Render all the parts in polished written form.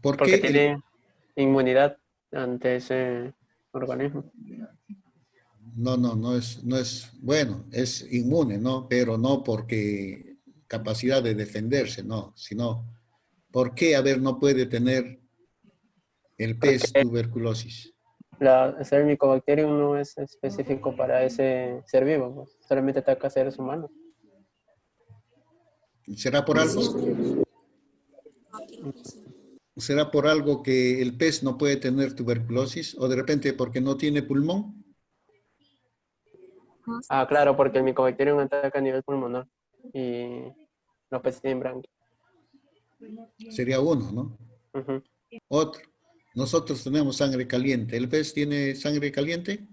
¿Por porque qué tiene inmunidad ante ese organismo. no es, bueno, es inmune, ¿no? Pero no porque capacidad de defenderse, no, sino, ¿por qué, a ver, no puede tener el pez Porque tuberculosis? el Mycobacterium no es específico para ese ser vivo, pues, solamente ataca a seres humanos. ¿Será por algo? ¿Será por algo que el pez no puede tener tuberculosis? ¿O de repente porque no tiene pulmón? Ah, claro, porque el Mycobacterium ataca a nivel pulmonar y los peces tienen branquias. Sería uno, ¿no? Ujú. Otro. Nosotros tenemos sangre caliente. ¿El pez tiene sangre caliente?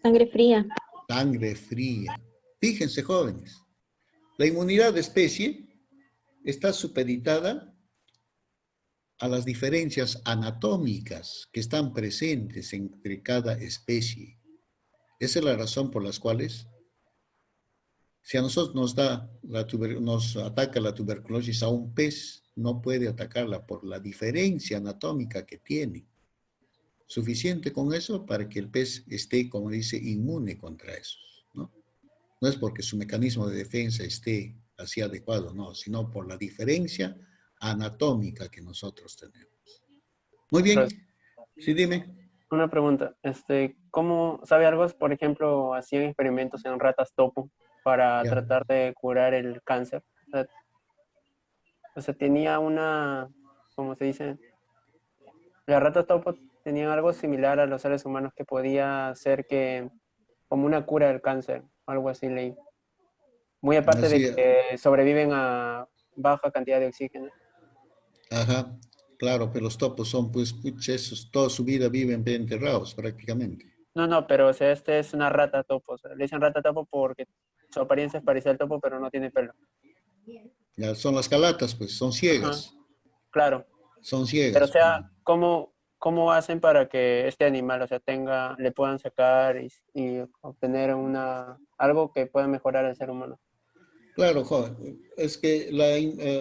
Sangre fría. Sangre fría. Fíjense, jóvenes, la inmunidad de especie está supeditada a las diferencias anatómicas que están presentes entre cada especie. Esa es la razón por las cuales, si a nosotros nos ataca la tuberculosis a un pez, no puede atacarla por la diferencia anatómica que tiene. Suficiente con eso para que el pez esté, como dice, inmune contra eso, ¿no? No es porque su mecanismo de defensa esté así adecuado, no, sino por la diferencia anatómica que nosotros tenemos. Muy bien, Entonces, sí, dime. una pregunta, ¿cómo sabe algo? Por ejemplo, hacían experimentos en ratas topo para Ya. tratar de curar el cáncer. O sea, tenía una, ¿cómo se dice? Las ratas topo tenían algo similar a los seres humanos que podía ser que, como una cura del cáncer, algo así leí. Muy aparte de Así, que sobreviven a baja cantidad de oxígeno. ajá, claro, pero los topos son, pues, pucha, esos, toda su vida viven enterrados prácticamente. No, no, pero o sea, este es una rata topo. O sea, le dicen rata topo porque su apariencia es parecida al topo, pero no tiene pelo. Ya son las calatas, pues, son Ajá, ciegas, claro. son Pero o ciegas. sea, ¿cómo hacen para que este animal, o sea, le puedan sacar y obtener algo que pueda mejorar al ser humano? Claro, joven, es que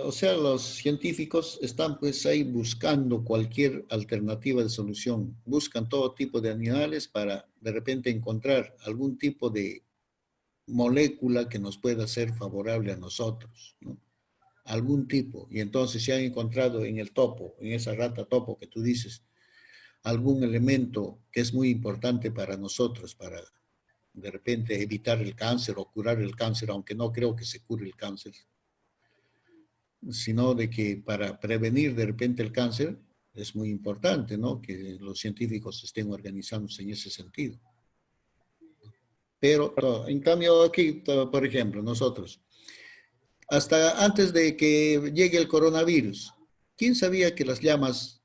o sea, los científicos están pues ahí buscando cualquier alternativa de solución, buscan todo tipo de animales para de repente encontrar algún tipo de molécula que nos pueda ser favorable a nosotros, ¿no? Algún tipo. Y entonces se han encontrado en el topo, en esa rata topo que tú dices, algún elemento que es muy importante para nosotros, para de repente evitar el cáncer o curar el cáncer, aunque no creo que se cure el cáncer, sino de que para prevenir de repente el cáncer es muy importante, ¿no? Que los científicos estén organizándose en ese sentido. Pero en cambio aquí, por ejemplo, nosotros, hasta antes de que llegue el coronavirus, ¿quién sabía que las llamas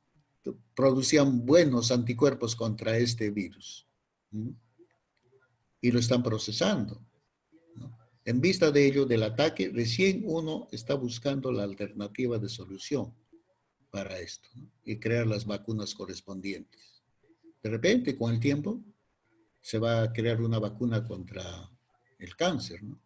producían buenos anticuerpos contra este virus? ¿Mm? Y lo están procesando, ¿no? En vista de ello, del ataque, recién uno está buscando la alternativa de solución para esto, ¿no? Y crear las vacunas correspondientes. De repente, con el tiempo, se va a crear una vacuna contra el cáncer, ¿no?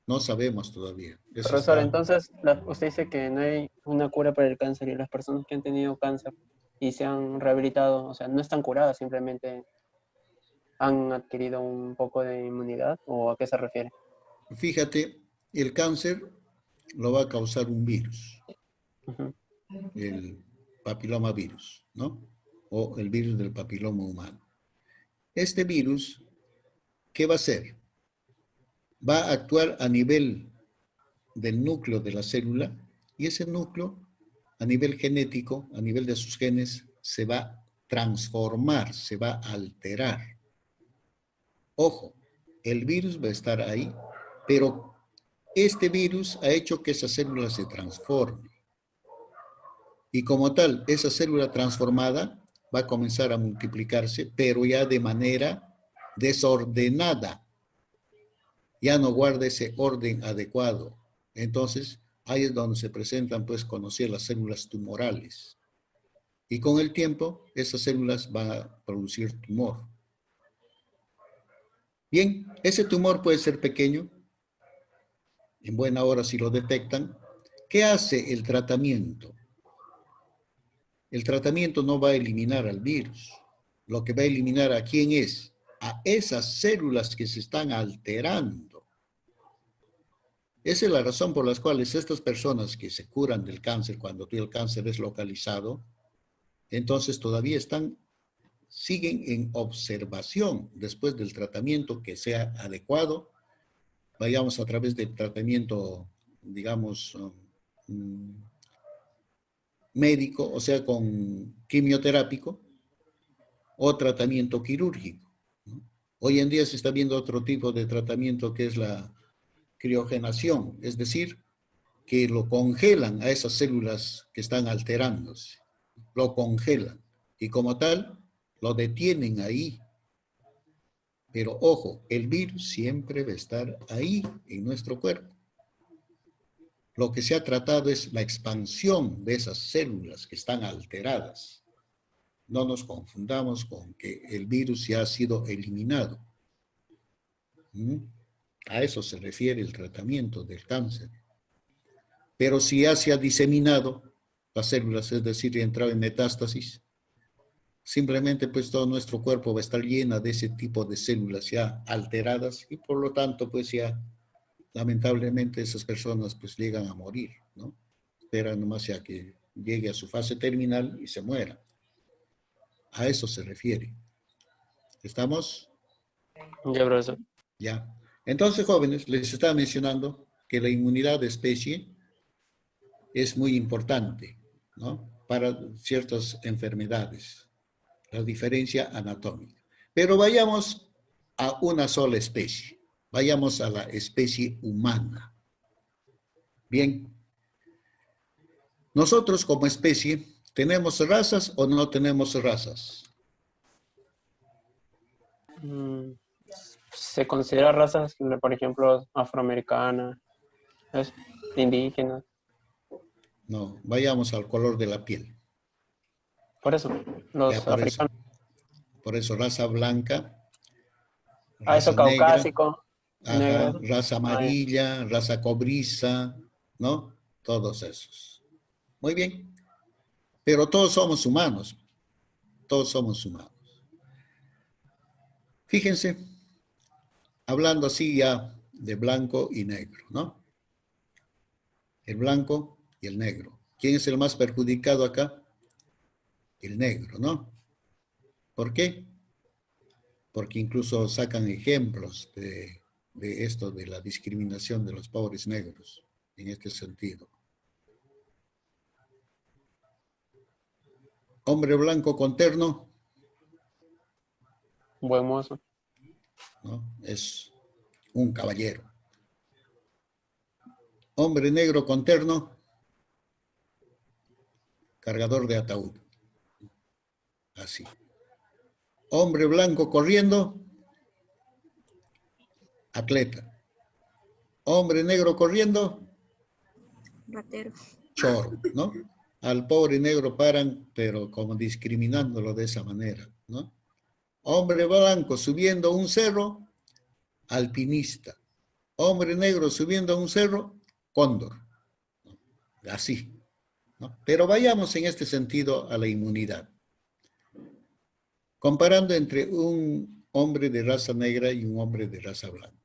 No sabemos todavía. Eso Profesor, está. entonces usted dice que no hay una cura para el cáncer y las personas que han tenido cáncer y se han rehabilitado, o sea, no están curadas, simplemente han adquirido un poco de inmunidad, ¿o a qué se refiere? Fíjate, el cáncer lo va a causar un virus, Ujú. el papilomavirus, ¿no? O el virus del papiloma humano. Este virus, ¿qué va a hacer? Va a actuar a nivel del núcleo de la célula y ese núcleo, a nivel genético, a nivel de sus genes, se va a transformar, se va a alterar. Ojo, el virus va a estar ahí, pero este virus ha hecho que esa célula se transforme. Y como tal, esa célula transformada va a comenzar a multiplicarse, pero ya de manera desordenada. Ya no guarda ese orden adecuado. Entonces, ahí es donde se presentan, pues, conocer las células tumorales. Y con el tiempo, esas células van a producir tumor. Bien, ese tumor puede ser pequeño, en buena hora si lo detectan, ¿Qué hace el tratamiento? El tratamiento no va a eliminar al virus. Lo que va a eliminar a quién es, a esas células que se están alterando. Esa es la razón por la cual estas personas que se curan del cáncer, cuando el cáncer es localizado, entonces todavía siguen en observación después del tratamiento que sea adecuado. Vayamos a través del tratamiento, digamos, médico, o sea, con quimioterápico o tratamiento quirúrgico, ¿no? Hoy en día se está viendo otro tipo de tratamiento que es la criogenación, es decir, que lo congelan a esas células que están alterándose, lo congelan y como tal lo detienen ahí. Pero ojo, el virus siempre va a estar ahí en nuestro cuerpo. Lo que se ha tratado es la expansión de esas células que están alteradas. No nos confundamos con que el virus ya ha sido eliminado. A eso se refiere el tratamiento del cáncer. Pero si ya se ha diseminado las células, es decir, ha entrado en metástasis, simplemente pues todo nuestro cuerpo va a estar lleno de ese tipo de células ya alteradas y por lo tanto pues ya lamentablemente esas personas pues llegan a morir, ¿no? Esperan nomás ya que llegue a su fase terminal y se muera. A eso se refiere. ¿Estamos? Ya, profesor. Ya. Entonces, jóvenes, les estaba mencionando que la inmunidad de especie es muy importante, ¿no? Para ciertas enfermedades, la diferencia anatómica. Pero vayamos a una sola especie. Vayamos a la especie humana. Bien. Nosotros como especie, ¿tenemos razas o no tenemos razas? Se considera razas, por ejemplo, afroamericana, indígena. No, vayamos al color de la piel. Por eso, Ya, los africanos. Por eso, raza blanca, Eso raza negra, caucásico, ajá, negro. raza amarilla, raza cobriza, ¿no? Todos esos. Muy bien. Pero todos somos humanos. Todos somos humanos. Fíjense, hablando así ya de blanco y negro, ¿no? El blanco y el negro. ¿Quién es el más perjudicado acá? El negro, ¿no? ¿Por qué? Porque incluso sacan ejemplos de esto, de la discriminación de los pobres negros, en este sentido. Hombre blanco con terno, Buen mozo. ¿no? Es un caballero. Hombre negro con terno, cargador de ataúd. Así. Hombre blanco corriendo, atleta. Hombre negro corriendo, Ratero. choro, ¿no? Al pobre negro paran, pero como discriminándolo de esa manera, ¿no? Hombre blanco subiendo un cerro, alpinista. Hombre negro subiendo un cerro, cóndor. Así, ¿no? Pero vayamos en este sentido a la inmunidad. Comparando entre un hombre de raza negra y un hombre de raza blanca.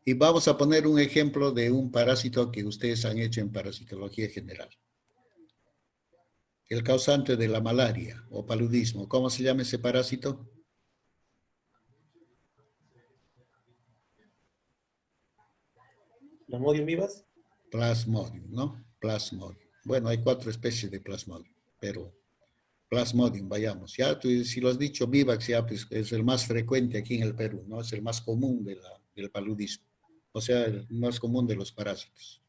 Y vamos a poner un ejemplo de un parásito que ustedes han hecho en parasitología general. El causante de la malaria o paludismo. ¿Cómo se llama ese parásito? ¿Plasmodium vivas? Plasmodium, ¿no? Plasmodium. Bueno, hay 4 especies de Plasmodium, pero Plasmodium, vayamos. Ya, tú, si lo has dicho, Vivax ya pues, es el más frecuente aquí en el Perú, ¿no? Es el más común del paludismo. O sea, el más común de los parásitos.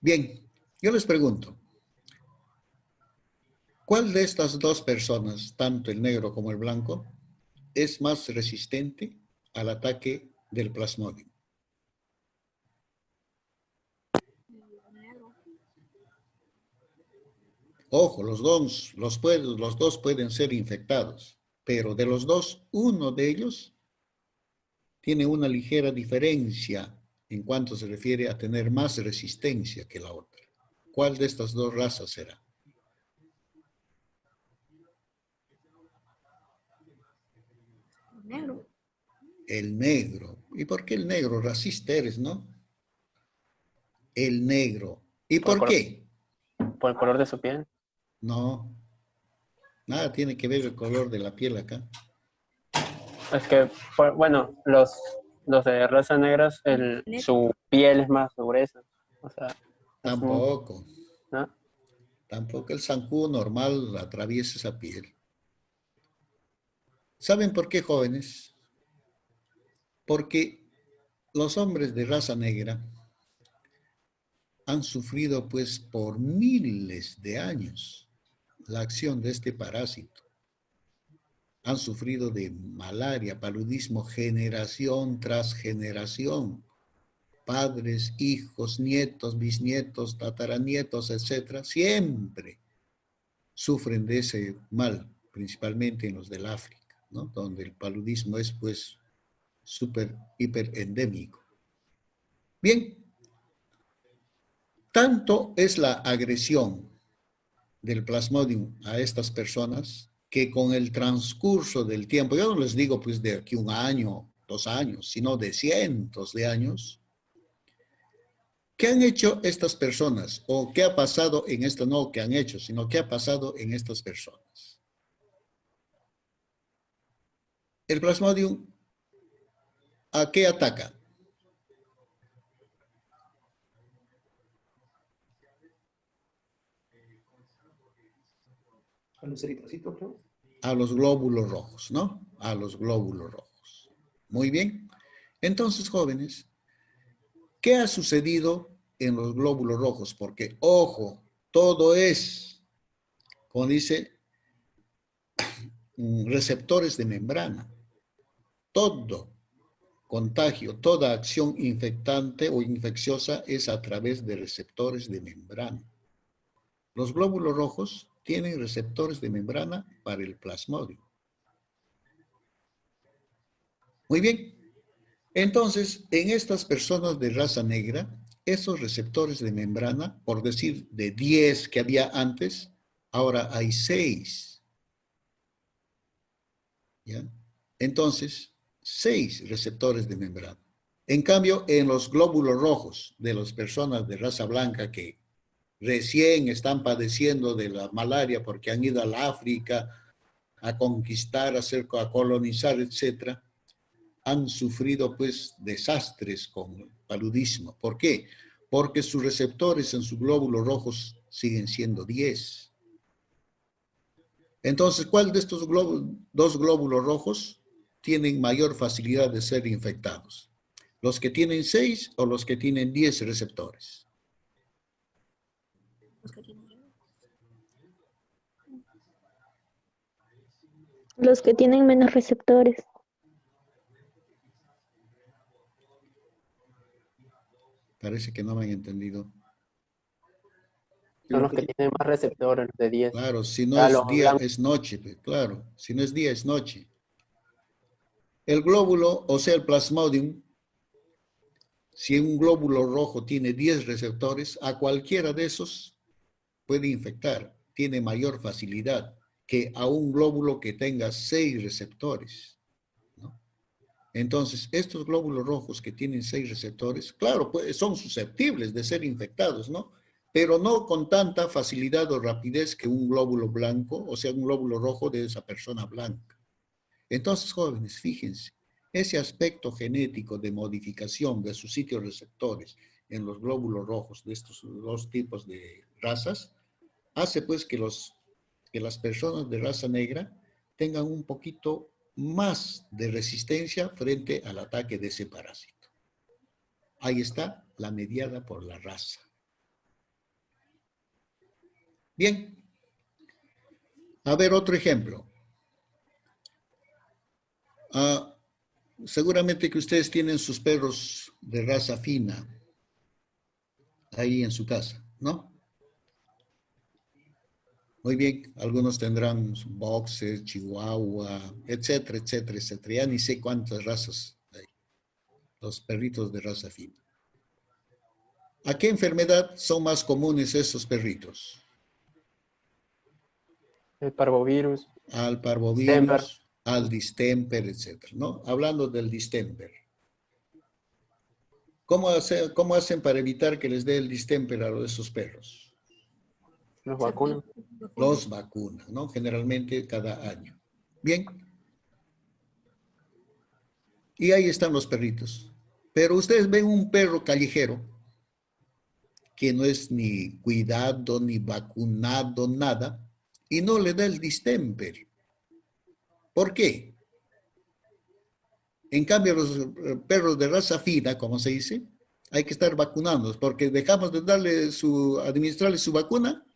Bien, yo les pregunto, ¿cuál de estas dos personas, tanto el negro como el blanco, es más resistente al ataque del Plasmodium? Ojo, los dos pueden ser infectados, pero de los dos, uno de ellos tiene una ligera diferencia en cuanto se refiere a tener más resistencia que la otra. ¿Cuál de estas dos razas será? Negro. El negro. ¿Y por qué el negro? Racista eres, ¿no? El negro. ¿Y Por el por color, qué? por el color de su piel. No, nada tiene que ver el color de la piel acá. Es que, bueno, los de raza negras, su piel es más gruesa. O sea, es Tampoco, ¿no? tampoco el zancudo normal atraviesa esa piel. ¿Saben por qué, jóvenes? Porque los hombres de raza negra han sufrido pues por miles de años la acción de este parásito. Han sufrido de malaria, paludismo, generación tras generación. Padres, hijos, nietos, bisnietos, tataranietos, etcétera, siempre sufren de ese mal, principalmente en los del África, ¿no? Donde el paludismo es pues súper, hiper endémico. Bien, tanto es la agresión del Plasmodium a estas personas que con el transcurso del tiempo, yo no les digo pues de aquí 1 año, 2 años, sino de cientos de años, ¿qué han hecho estas personas? ¿O qué ha pasado en esto? No, ¿qué han hecho? Sino ¿qué ha pasado en estas personas? El Plasmodium, ¿a qué ataca? A los eritrocitos, ¿no? A los glóbulos rojos, ¿no? A los glóbulos rojos. Muy bien. Entonces, jóvenes, ¿qué ha sucedido en los glóbulos rojos? Porque, ojo, todo es, como dice, receptores de membrana. Todo contagio, toda acción infectante o infecciosa es a través de receptores de membrana. Los glóbulos rojos tienen receptores de membrana para el plasmodium. Muy bien. Entonces, en estas personas de raza negra, esos receptores de membrana, por decir de 10 que había antes, ahora hay 6. ¿Ya? Entonces, 6 receptores de membrana. En cambio, en los glóbulos rojos de las personas de raza blanca que recién están padeciendo de la malaria porque han ido al África a conquistar, a colonizar, etcétera, han sufrido pues desastres con el paludismo. ¿Por qué? Porque sus receptores en sus glóbulos rojos siguen siendo 10. Entonces, ¿cuál de estos dos glóbulos rojos tienen mayor facilidad de ser infectados? ¿Los que tienen 6 o los que tienen 10 receptores? Los que tienen menos receptores. Parece que no me han entendido. Son los que tienen más receptores, los de 10. Claro, si no Ya es los día, blancos. es noche. Claro, si no es día, es noche. El glóbulo, o sea, el plasmodium, si un glóbulo rojo tiene 10 receptores, a cualquiera de esos puede infectar. Tiene mayor facilidad que a un glóbulo que tenga 6 receptores, ¿no? Entonces, estos glóbulos rojos que tienen 6 receptores, claro, pues son susceptibles de ser infectados, ¿no? Pero no con tanta facilidad o rapidez que un glóbulo blanco, o sea, un glóbulo rojo de esa persona blanca. Entonces, jóvenes, fíjense, ese aspecto genético de modificación de sus sitios receptores en los glóbulos rojos de estos dos tipos de razas, hace pues que las personas de raza negra tengan un poquito más de resistencia frente al ataque de ese parásito. Ahí está la mediada por la raza. Bien. A ver, otro ejemplo. Seguramente que ustedes tienen sus perros de raza fina ahí en su casa, ¿no? Muy bien, algunos tendrán boxer, chihuahua, etcétera, etcétera, etcétera. Ya ni sé cuántas razas hay. Los perritos de raza fina. ¿A qué enfermedad son más comunes esos perritos? El parvovirus, Al distemper. parvovirus, al distemper, etc., ¿no? Hablando del distemper. ¿Cómo hacen para evitar que les dé el distemper a esos perros? Los vacunan. Los vacunan, ¿no? Generalmente cada año. Bien. Y ahí están los perritos. Pero ustedes ven un perro callejero que no es ni cuidado, ni vacunado, nada, y no le da el distemper. ¿Por qué? En cambio, los perros de raza fina, como se dice, hay que estar vacunándolos, porque dejamos de administrarle su vacuna,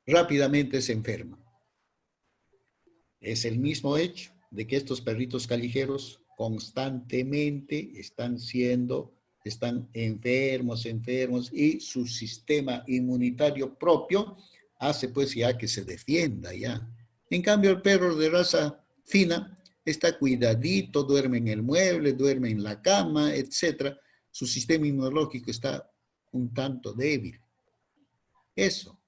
rápidamente se enferma. Es el mismo hecho de que estos perritos callejeros constantemente están enfermos, y su sistema inmunitario propio hace pues ya que se defienda ya. En cambio, el perro de raza fina está cuidadito, duerme en el mueble, duerme en la cama, etc. Su sistema inmunológico está un tanto débil. Eso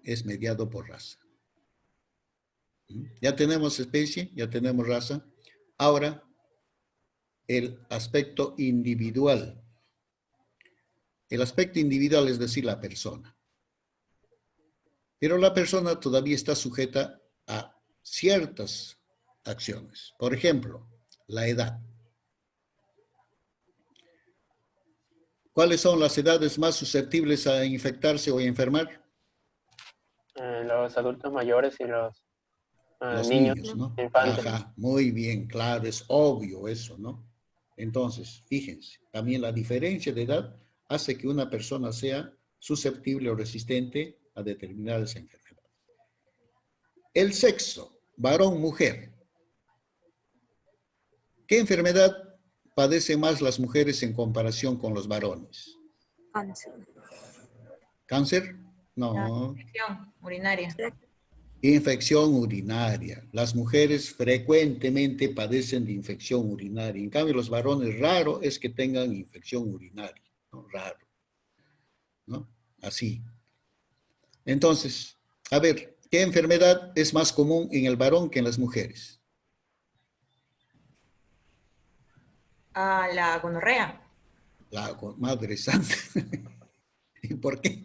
es mediado por raza. Ya tenemos especie, ya tenemos raza. Ahora, el aspecto individual. El aspecto individual es decir, la persona. Pero la persona todavía está sujeta a ciertas acciones. Por ejemplo, la edad. ¿Cuáles son las edades más susceptibles a infectarse o a enfermar? Los adultos mayores y los Los niños, niños, ¿no? infantes. Ajá, muy bien, claro, es obvio eso, ¿no? Entonces, fíjense, también la diferencia de edad hace que una persona sea susceptible o resistente a determinadas enfermedades. El sexo, varón, mujer. ¿Qué enfermedad padecen más las mujeres en comparación con los varones? Cáncer. ¿Cáncer? No. Infección urinaria. Infección urinaria. Las mujeres frecuentemente padecen de infección urinaria. En cambio, los varones raro es que tengan infección urinaria. ¿No? Raro. ¿No? Así. Entonces, a ver, ¿qué enfermedad es más común en el varón que en las mujeres? La gonorrea. Madre santa. ¿Y por qué?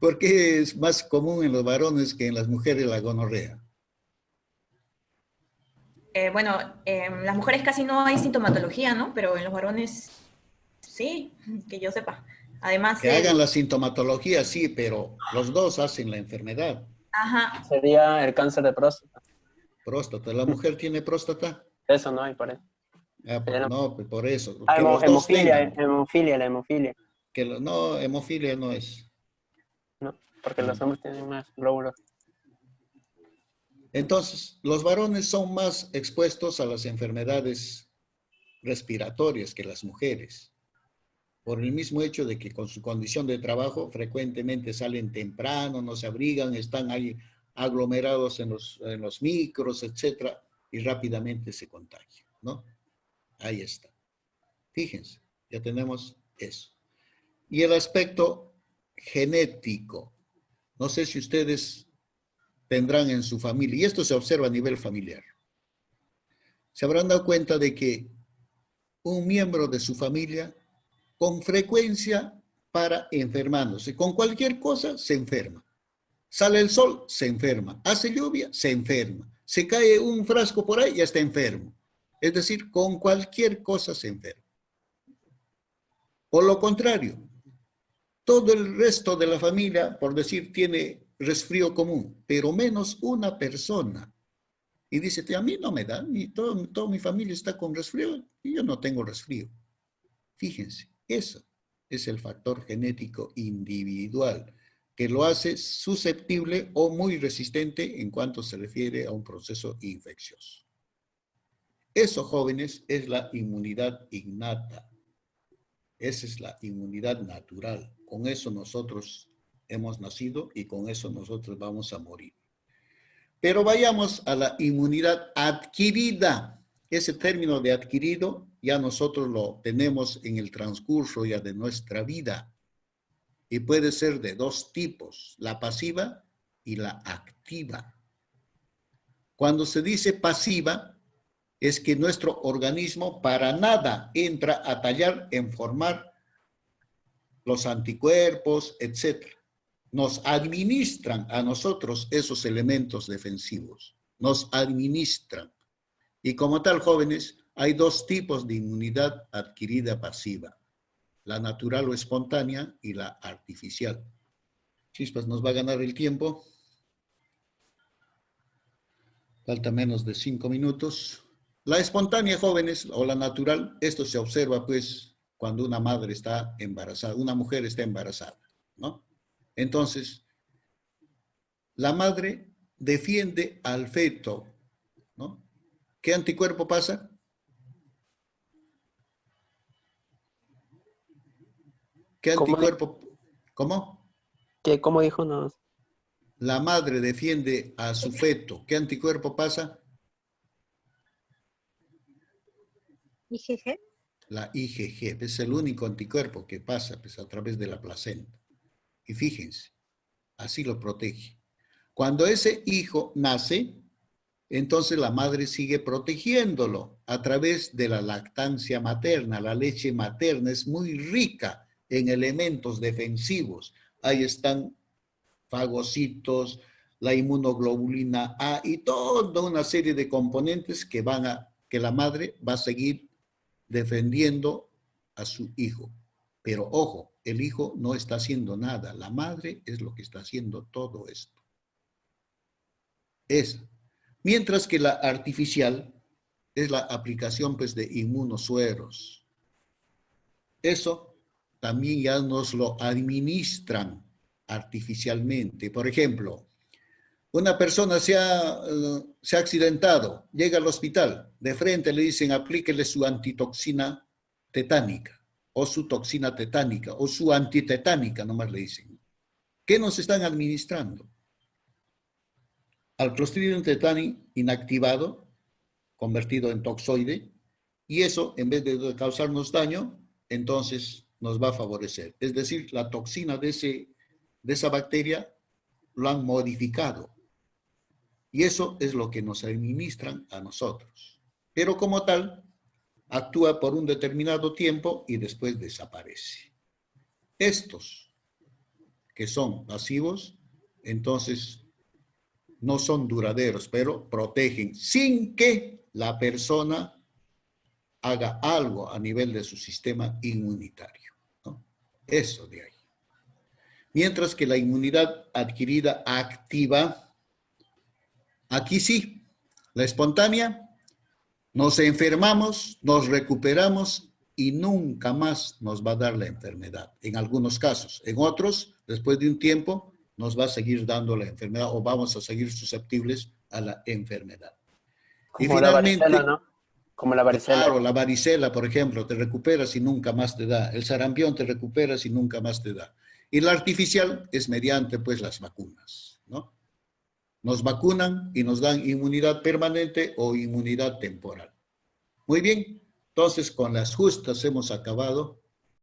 ¿Por qué es más común en los varones que en las mujeres la gonorrea? En las mujeres casi no hay sintomatología, ¿no? Pero en los varones sí, que yo sepa. Además, Que hagan la sintomatología, sí, pero los dos hacen la enfermedad. Ajá. Sería el cáncer de próstata. Próstata. ¿La mujer tiene próstata? Eso no hay por eso. Pues no, pues por eso. Ah, Que los dos hemofilia, tengan. hemofilia, la hemofilia. No, hemofilia no es. No, porque los hombres tienen más glóbulos. Entonces, los varones son más expuestos a las enfermedades respiratorias que las mujeres, por el mismo hecho de que con su condición de trabajo frecuentemente salen temprano, no se abrigan, están ahí aglomerados en los micros, etcétera, y rápidamente se contagian, ¿no? Ahí está. Fíjense, ya tenemos eso. Y el aspecto genético. No sé si ustedes tendrán en su familia, y esto se observa a nivel familiar. Se habrán dado cuenta de que un miembro de su familia con frecuencia para enfermándose. Con cualquier cosa se enferma. Sale el sol, se enferma. Hace lluvia, se enferma. Se cae un frasco por ahí, ya está enfermo. Es decir, con cualquier cosa se enferma. Por lo contrario, todo el resto de la familia, por decir, tiene resfrío común, pero menos una persona. Y dice, a mí no me da, toda mi familia está con resfrío y yo no tengo resfrío. Fíjense, eso es el factor genético individual que lo hace susceptible o muy resistente en cuanto se refiere a un proceso infeccioso. Eso, jóvenes, es la inmunidad innata. Esa es la inmunidad natural. Con eso nosotros hemos nacido y con eso nosotros vamos a morir. Pero vayamos a la inmunidad adquirida. Ese término de adquirido ya nosotros lo tenemos en el transcurso ya de nuestra vida. Y puede ser de dos tipos, la pasiva y la activa. Cuando se dice pasiva, es que nuestro organismo para nada entra a tallar en formar los anticuerpos, etc. Nos administran a nosotros esos elementos defensivos. Nos administran. Y como tal, jóvenes, hay dos tipos de inmunidad adquirida pasiva. La natural o espontánea y la artificial. Chispas, nos va a ganar el tiempo. Falta menos de 5 minutos. La espontánea, jóvenes, o la natural, esto se observa pues cuando una madre está embarazada, una mujer está embarazada, ¿no? Entonces, la madre defiende al feto, ¿no? ¿Qué anticuerpo pasa? ¿Qué ¿Cómo anticuerpo? ¿Cómo? ¿Cómo dijo? No. La madre defiende a su feto. ¿Qué anticuerpo pasa? IgG. La IgG. Es el único anticuerpo que pasa pues, a través de la placenta. Y fíjense, así lo protege. Cuando ese hijo nace, entonces la madre sigue protegiéndolo a través de la lactancia materna. La leche materna es muy rica en elementos defensivos. Ahí están fagocitos, la inmunoglobulina A y toda una serie de componentes que la madre va a seguir defendiendo a su hijo. Pero ojo, el hijo no está haciendo nada. La madre es lo que está haciendo todo esto. Mientras que la artificial es la aplicación pues, de inmunosueros. Eso también ya nos lo administran artificialmente. Por ejemplo, una persona se ha accidentado, llega al hospital, de frente le dicen aplíquele su antitoxina tetánica, o su toxina tetánica, o su antitetánica, nomás le dicen. ¿Qué nos están administrando? Al Clostridium tetani inactivado, convertido en toxoide, y eso, en vez de causarnos daño, entonces nos va a favorecer. Es decir, la toxina de esa bacteria lo han modificado. Y eso es lo que nos administran a nosotros. Pero como tal, actúa por un determinado tiempo y después desaparece. Estos que son pasivos, entonces no son duraderos, pero protegen sin que la persona haga algo a nivel de su sistema inmunitario, ¿no? Eso de ahí. Mientras que la inmunidad adquirida activa, aquí sí, la espontánea, nos enfermamos, nos recuperamos y nunca más nos va a dar la enfermedad. En algunos casos. En otros, después de un tiempo, nos va a seguir dando la enfermedad o vamos a seguir susceptibles a la enfermedad. Y Como la finalmente, varicela, ¿no? Como la varicela. claro, la varicela, por ejemplo, te recuperas y nunca más te da. El sarampión te recuperas y nunca más te da. Y la artificial es mediante, pues, las vacunas, ¿no? Nos vacunan y nos dan inmunidad permanente o inmunidad temporal. Muy bien, entonces con las justas hemos acabado